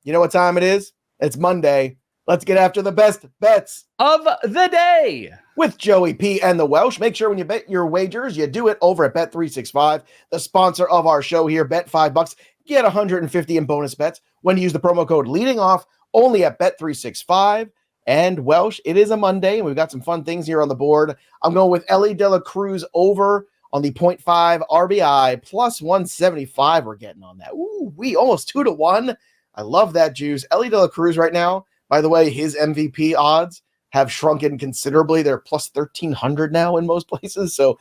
You know what time it is? It's Monday. Let's get after the best bets of the day with Joey P and the Welsh. Make sure when you bet your wagers, you do it over at bet365, the sponsor of our show here. Bet $5, get 150 in bonus bets when you use the promo code leading off only at bet365. And Welsh, it is a Monday, and we've got some fun things here on the board. I'm going with Ellie De La Cruz over on the 0.5 RBI plus 175. We're getting on that. Ooh, we almost 2-1. I love that juice. Ellie De La Cruz right now. By the way, his MVP odds have shrunken considerably. They're plus 1,300 now in most places. So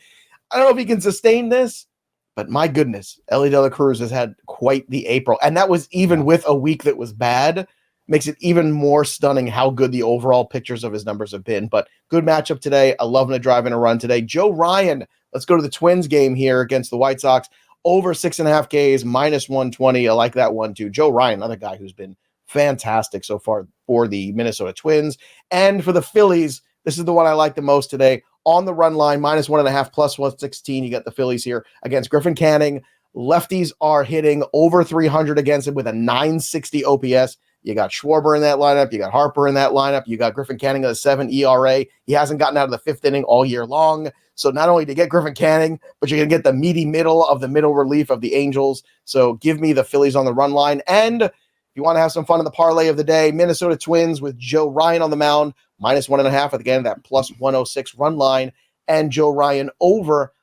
I don't know if he can sustain this, but my goodness, Ellie De La Cruz has had quite the April. And that was even with a week that was bad. Makes it even more stunning how good the overall pictures of his numbers have been. But good matchup today. I love him to drive in a run today. Joe Ryan, let's go to the Twins game here against the White Sox. Over 6.5 Ks, minus 120. I like that one too. Joe Ryan, another guy who's been fantastic so far for the Minnesota Twins. And for the Phillies, this is the one I like the most today. On the run line, minus 1.5 plus 116. You got the Phillies here against Griffin Canning. Lefties are hitting over 300 against him with a 960 OPS. You got Schwarber in that lineup. You got Harper in that lineup. You got Griffin Canning at a 7 ERA. He hasn't gotten out of the fifth inning all year long. So not only to get Griffin Canning, but you're going to get the meaty middle of the middle relief of the Angels. So give me the Phillies on the run line. And if you want to have some fun in the parlay of the day, Minnesota Twins with Joe Ryan on the mound, minus 1.5 at the end of that plus 106 run line. And Joe Ryan over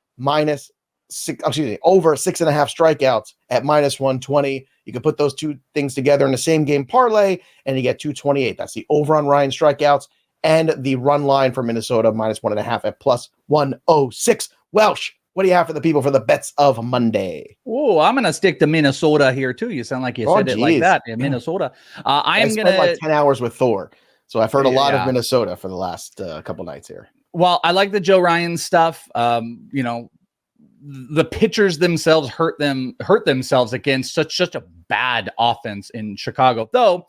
over 6.5 strikeouts at minus 120. You can put those two things together in the same game parlay, and you get 228. That's the over on Ryan strikeouts and the run line for Minnesota, minus 1.5 at plus 106. Welsh, what do you have for the people for the bets of Monday? Oh, I'm going to stick to Minnesota here, too. You sound like you said it like that in Minnesota. I spent like 10 hours with Thor, so I've heard a lot of Minnesota for the last couple nights here. Well, I like the Joe Ryan stuff. The pitchers themselves hurt themselves against such a bad offense in Chicago. Though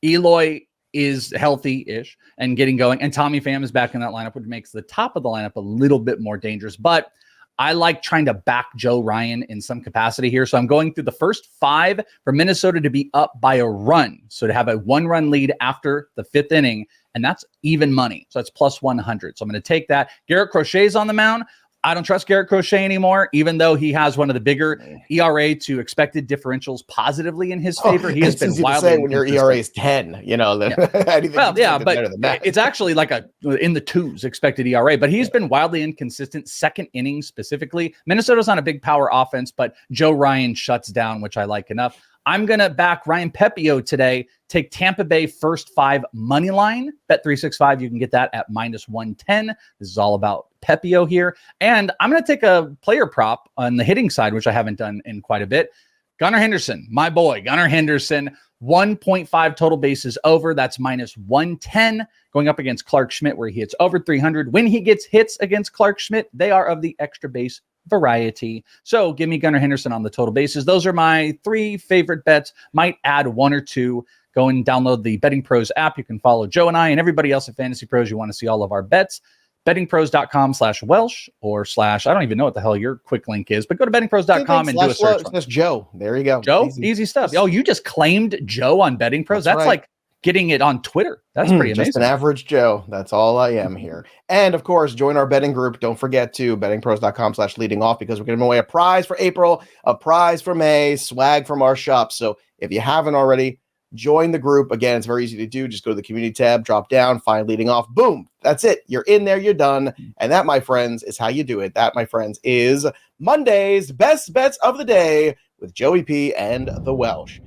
Eloy is healthy-ish and getting going, and Tommy Pham is back in that lineup, which makes the top of the lineup a little bit more dangerous. But I like trying to back Joe Ryan in some capacity here. So I'm going through the first 5 for Minnesota to be up by a run. So to have a 1-run lead after the 5th inning, and that's even money. So that's plus 100. So I'm going to take that. Garrett Crochet's on the mound. I don't trust Garrett Crochet anymore, even though he has one of the bigger ERA to expected differentials positively in his favor. He has been wildly when your ERA is 10, but it's actually like in the 2s expected ERA, but he's been wildly inconsistent. Second inning specifically. Minnesota's on a big power offense, but Joe Ryan shuts down, which I like enough. I'm going to back Ryan Pepio today. Take Tampa Bay first 5 money line. Bet365, you can get that at minus 110. This is all about Pepio here. And I'm going to take a player prop on the hitting side, which I haven't done in quite a bit. Gunnar Henderson, my boy, Gunnar Henderson, 1.5 total bases over. That's minus 110 going up against Clark Schmidt, where he hits over 300. When he gets hits against Clark Schmidt, they are of the extra base variety. So give me Gunnar Henderson on the total bases. Those are my 3 favorite bets. Might add 1 or 2. Go and download the Betting Pros app. You can follow Joe and I and everybody else at Fantasy Pros. You want to see all of our bets. bettingpros.com/Welsh or / I don't even know what the hell your quick link is, but go to bettingpros.com and do a search. That's Joe. There you go. Joe, easy stuff. Oh, you just claimed Joe on Betting Pros. That's right. Like getting it on Twitter. That's pretty amazing. Just an average Joe. That's all I am here. And of course, join our betting group. Don't forget to bettingpros.com/leading off, because we're giving away a prize for April, a prize for May, swag from our shop. So if you haven't already, join the group. Again, it's very easy to do. Just go to the community tab, drop down, find leading off. Boom. That's it. You're in there. You're done. And that, my friends, is how you do it. That, my friends, is Monday's best bets of the day with Joey P and the Welsh.